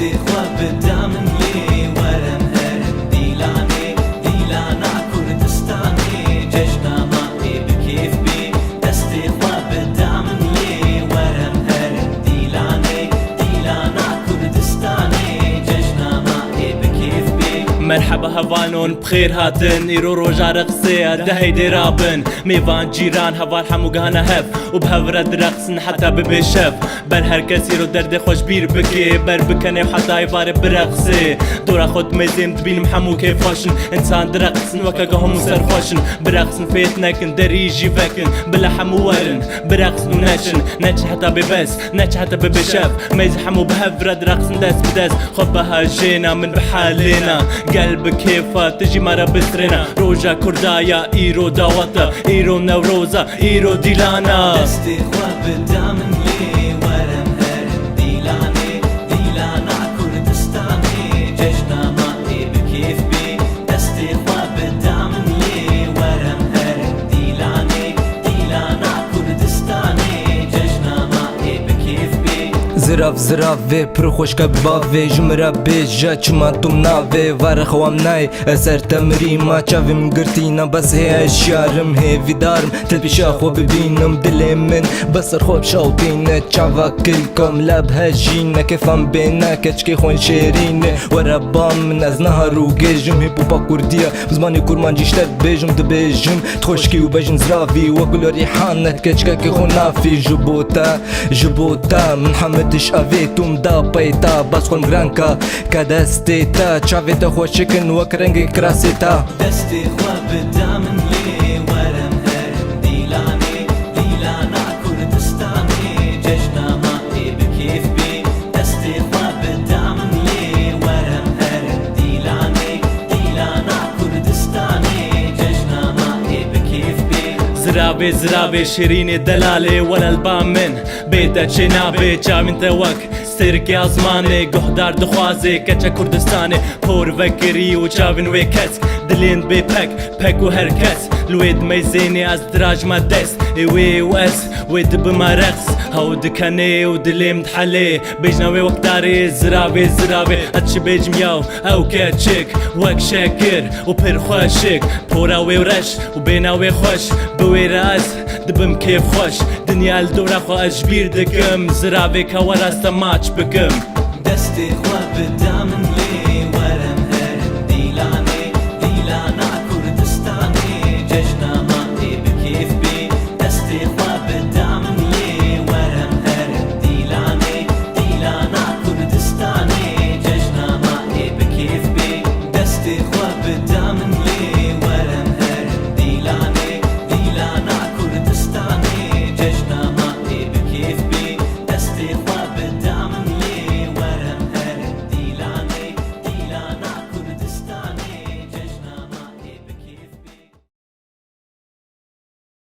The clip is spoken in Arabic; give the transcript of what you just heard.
دستي خوا بدامن لي ورم هرم ديلاني ديلانا كردستاني ججنا ماقي بكيف بي دستي خوا بدامن لي ورم هرم ديلاني ديلانا كردستاني ججنا ماقي بكيف بي مرحبا هوانون بخير هاتن ايرو روجا رقصي دهي درابن ميوان جيران هوال حموغانا هف وبهورد رقصن حتى ببشف بر هر کسی رو درد خوش بیر بکی بر بکنه و حتی ایوار برقصی دورا خود میزیم دبینم همو کیفاشن انسان درقصن وکا گهم سرخوشن برقصن فیت نکن دریجی وکن بلا همو ورن برقصن و نچن حتى ببس نچ حتى ببشف میز همو بهورد رقصن دست بدست خب بها جينا من بحالنا قلب كيفا تجي مرة بسرنا روجا كردايا ايرو داوتا ايرو نوروزا ايرو ديلانا دستي خوا بدامن لي ورم هرم ديلاني ديلانا كردستاني ججنا ماقي بكيف بي دستي خوا بدامن لي ورم هرم ديلاني ديلانا كردستاني ججنا ماقي بكيف بي زراف زرافه پر خوش کبابه جمرا بیجا چما تم ناوه وار خوام نای اثر تمری ما چاویم گرتینا بس هی اشیارم هی ویدارم تل پیشا خو ببینم دل من بسر خوب شوتینه چاوا کلکم لب هجینه کفام بینا کچکی خون شیرینه وربام من از نهار و گیجم هی بوبا کردیا زمانی کرمان جیشتر بیجم دبیجم تخشکی و بجن زرافی و گل ریحانه کچکا کی خون نافی جبوتا من حمدش اویتم دا پیتا بس خون گرانکا کدستیتا چاویتا خوشکن وک رنگ کراسیتا دستي خوا بدامن لي ورم هرم ديلاني ديلانا كردستاني ججنا ماقي بكيف بي دستي خوا بدامن لي ورم هرم ديلاني ديلانا كردستاني ججنا ماقي بكيف بي زرابي شيرين دلالي ولا البامن بيتا جنابي جامن توك سرکی آزمانه گهدار دخوازه کچه کردستانه پور وکری و چاوین وی کس دلین بی پک و هر کس لوید میزینی از دراج ما دست ایوی و اس وی دب ما رقص هاو دکنه و دلیم دحله بیجناوی وقتاری زرابی اتش بیجم یاو او کچک وک شکر و پر خوشک پوراوی و رش و بیناوی خوش بوی راز دبم کیف خوش دنیا الدورا خو اجبیر دکم زرابی که وراست ماچ بکم دستي خوا بدامن لي